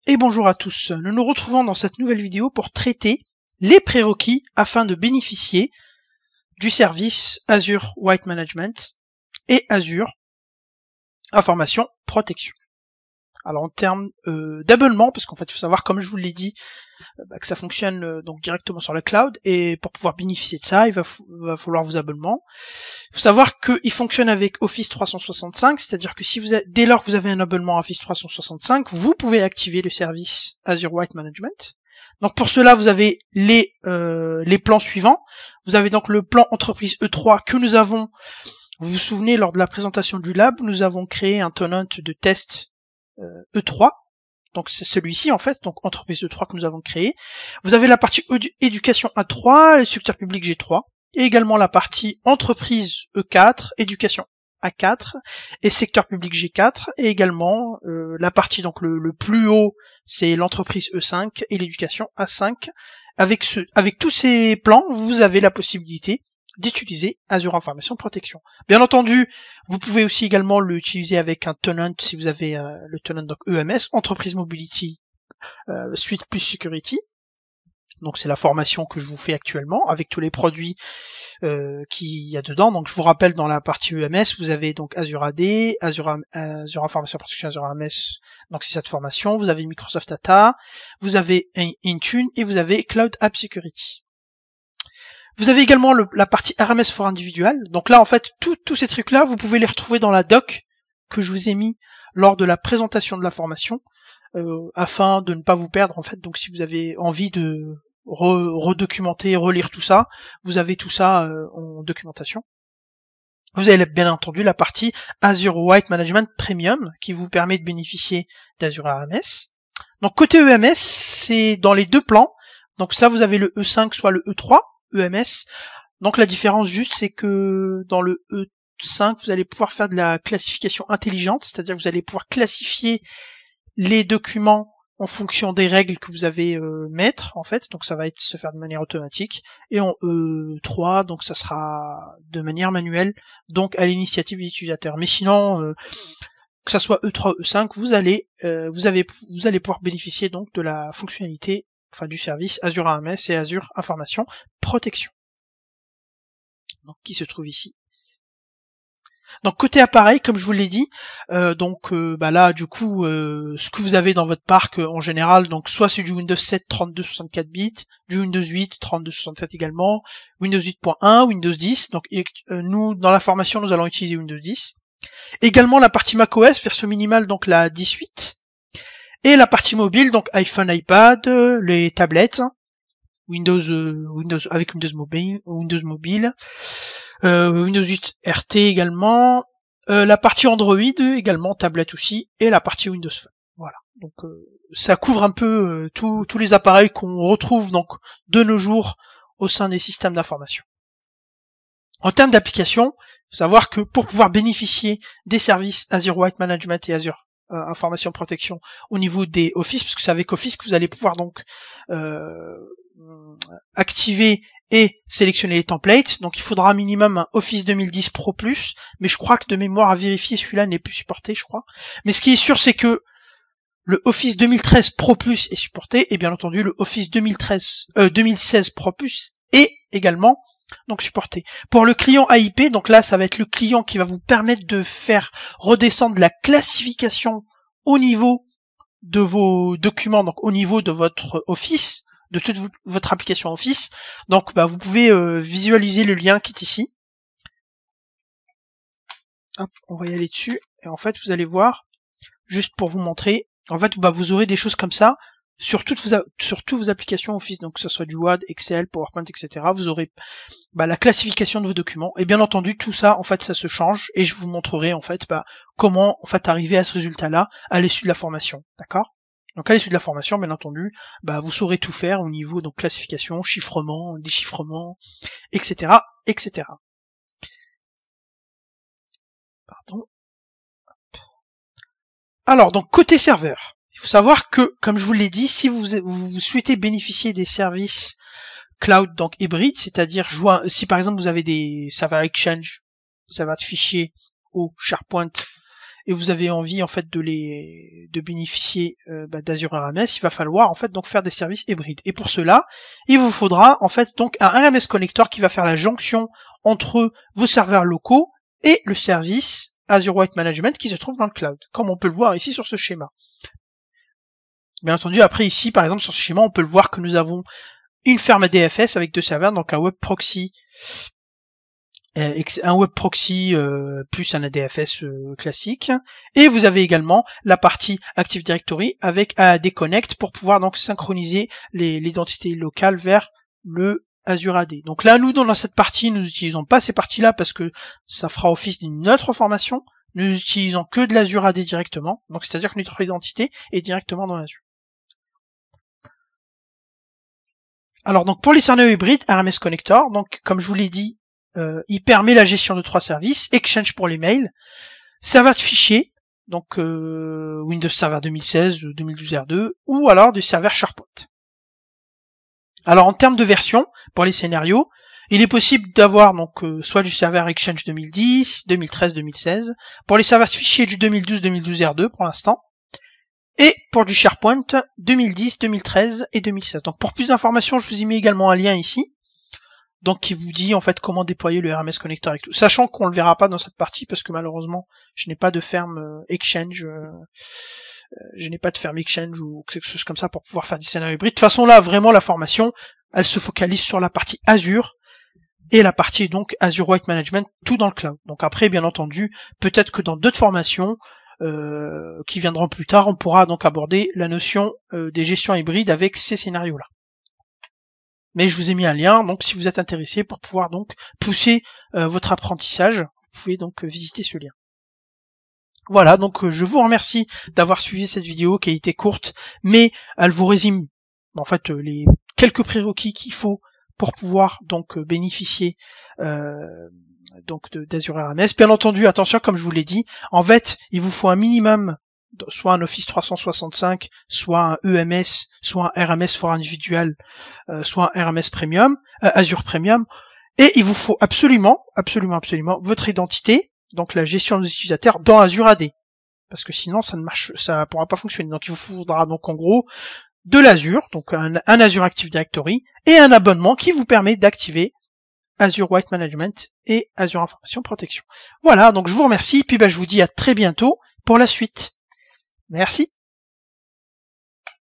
Et bonjour à tous, nous nous retrouvons dans cette nouvelle vidéo pour traiter les prérequis afin de bénéficier du service Azure White Management et Azure Information Protection. Alors en termes d'abonnement, parce qu'en fait il faut savoir, comme je vous l'ai dit, que ça fonctionne donc directement sur la cloud, et pour pouvoir bénéficier de ça, il va falloir vos abonnements. Il faut savoir qu'il fonctionne avec Office 365, c'est-à-dire que si dès lors que vous avez un abonnement Office 365, vous pouvez activer le service Azure White Management. Donc pour cela, vous avez les plans suivants. Vous avez donc le plan entreprise E3 que nous avons, vous vous souvenez, lors de la présentation du lab, nous avons créé un tenant de test E3. Donc c'est celui-ci en fait, donc entreprise E3 que nous avons créé. Vous avez la partie éducation A3, les secteurs publics G3, et également la partie entreprise E4, éducation A4 et secteur public G4, et également la partie donc le plus haut, c'est l'entreprise E5 et l'éducation A5. Avec tous ces plans, vous avez la possibilité d'utiliser Azure Information Protection. Bien entendu, vous pouvez aussi également l'utiliser avec un tenant si vous avez le tenant donc EMS, Entreprise Mobility Suite plus Security. Donc c'est la formation que je vous fais actuellement avec tous les produits qu'il y a dedans. Donc je vous rappelle, dans la partie EMS, vous avez donc Azure AD, Azure Information Protection, Azure AMS, donc c'est cette formation. Vous avez Microsoft Data, vous avez Intune et vous avez Cloud App Security. Vous avez également la partie RMS for individual. Donc là, en fait, tous ces trucs-là, vous pouvez les retrouver dans la doc que je vous ai mis lors de la présentation de la formation, afin de ne pas vous perdre, en fait. Donc si vous avez envie de redocumenter, relire tout ça, vous avez tout ça en documentation. Vous avez bien entendu la partie Azure White Management Premium qui vous permet de bénéficier d'Azure AMS. Donc côté EMS, c'est dans les deux plans. Donc ça, vous avez le E5 soit le E3 EMS. Donc la différence juste, c'est que dans le E5, vous allez pouvoir faire de la classification intelligente, c'est-à-dire que vous allez pouvoir classifier les documents en fonction des règles que vous avez mettre, en fait. Donc ça va se faire de manière automatique. Et en E3, donc ça sera de manière manuelle, donc à l'initiative de l'utilisateur. Mais sinon, que ça soit E3 E5, vous allez pouvoir bénéficier donc de la fonctionnalité, enfin du service Azure AMS et Azure Information Protection, donc qui se trouve ici. Donc côté appareil, comme je vous l'ai dit, là du coup, ce que vous avez dans votre parc en général, donc soit c'est du Windows 7 32-64 bits, du Windows 8 32-64 également, Windows 8.1, Windows 10. Donc nous, dans la formation, nous allons utiliser Windows 10. Également la partie macOS, version minimale, donc la 18. Et la partie mobile, donc iPhone, iPad, les tablettes, Windows avec Windows Mobile, Windows 8 RT également, la partie Android également, tablette aussi, et la partie Windows Phone. Voilà. Donc ça couvre un peu tous les appareils qu'on retrouve donc de nos jours au sein des systèmes d'information. En termes d'application, il faut savoir que pour pouvoir bénéficier des services Azure White Management et Azure Information Protection au niveau des Office, parce que c'est avec Office que vous allez pouvoir donc activer et sélectionner les templates. Donc il faudra un minimum un Office 2010 Pro Plus, mais je crois que de mémoire à vérifier, celui-là n'est plus supporté, je crois. Mais ce qui est sûr, c'est que le Office 2013 Pro Plus est supporté, et bien entendu le Office 2016 Pro Plus est également donc supporté. Pour le client AIP, donc là ça va être le client qui va vous permettre de faire redescendre la classification au niveau de vos documents, donc au niveau de votre Office, de toute votre application Office. Donc vous pouvez visualiser le lien qui est ici. Hop, on va y aller dessus, et en fait vous allez voir, juste pour vous montrer, en fait vous aurez des choses comme ça sur toutes vos applications Office, donc que ce soit du Word, Excel, PowerPoint, etc. Vous aurez la classification de vos documents, et bien entendu tout ça en fait ça se change, et je vous montrerai en fait comment en fait arriver à ce résultat là à l'issue de la formation, d'accord? Donc à l'issue de la formation, bien entendu, vous saurez tout faire au niveau donc classification, chiffrement, déchiffrement, etc., etc. Pardon. Alors donc côté serveur, il faut savoir que, comme je vous l'ai dit, si vous souhaitez bénéficier des services cloud donc hybride, c'est-à-dire si par exemple vous avez des serveurs Exchange, serveurs de fichiers ou SharePoint, et vous avez envie en fait de bénéficier d'Azure RMS, il va falloir en fait donc faire des services hybrides. Et pour cela, il vous faudra en fait donc un RMS connector qui va faire la jonction entre vos serveurs locaux et le service Azure White Management qui se trouve dans le cloud, comme on peut le voir ici sur ce schéma. Bien entendu, après ici, par exemple, sur ce schéma, on peut le voir que nous avons une ferme ADFS avec deux serveurs, donc un web proxy plus un ADFS classique, et vous avez également la partie Active Directory avec AAD Connect pour pouvoir donc synchroniser l'identité locale vers le Azure AD. Donc là, nous, dans cette partie, nous n'utilisons pas ces parties-là parce que ça fera office d'une autre formation. Nous n'utilisons que de l'Azure AD directement, donc c'est-à-dire que notre identité est directement dans Azure. Alors donc pour les scénarios hybrides, RMS Connector, donc comme je vous l'ai dit, il permet la gestion de 3 services, Exchange pour les mails, serveur de fichiers, donc Windows Server 2016, 2012 R2, ou alors du serveur SharePoint. Alors en termes de version, pour les scénarios, il est possible d'avoir donc soit du serveur Exchange 2010, 2013, 2016, pour les serveurs de fichiers du 2012, 2012 R2 pour l'instant, et pour du SharePoint 2010, 2013 et 2016. Donc pour plus d'informations, je vous ai mis également un lien ici, donc qui vous dit en fait comment déployer le RMS Connector avec tout. Sachant qu'on le verra pas dans cette partie parce que malheureusement, je n'ai pas de ferme Exchange, ou quelque chose comme ça pour pouvoir faire des scénarios hybrides. De toute façon là, vraiment la formation, elle se focalise sur la partie Azure et la partie donc Azure White Management, tout dans le cloud. Donc après, bien entendu, peut-être que dans d'autres formations qui viendront plus tard, on pourra donc aborder la notion des gestions hybrides avec ces scénarios-là. Mais je vous ai mis un lien, donc si vous êtes intéressé pour pouvoir donc pousser votre apprentissage, vous pouvez donc visiter ce lien. Voilà, donc je vous remercie d'avoir suivi cette vidéo qui a été courte, mais elle vous résume en fait les quelques prérequis qu'il faut pour pouvoir donc bénéficier donc d'Azure RMS. Bien entendu, attention, comme je vous l'ai dit, en fait, il vous faut un minimum, soit un Office 365, soit un EMS, soit un RMS for individual, soit un RMS Premium, Azure Premium, et il vous faut absolument votre identité, donc la gestion des utilisateurs dans Azure AD, parce que sinon ça pourra pas fonctionner. Donc il vous faudra donc en gros de l'Azure, donc un Azure Active Directory et un abonnement qui vous permet d'activer Azure White Management et Azure Information Protection. Voilà, donc je vous remercie, puis je vous dis à très bientôt pour la suite. Merci.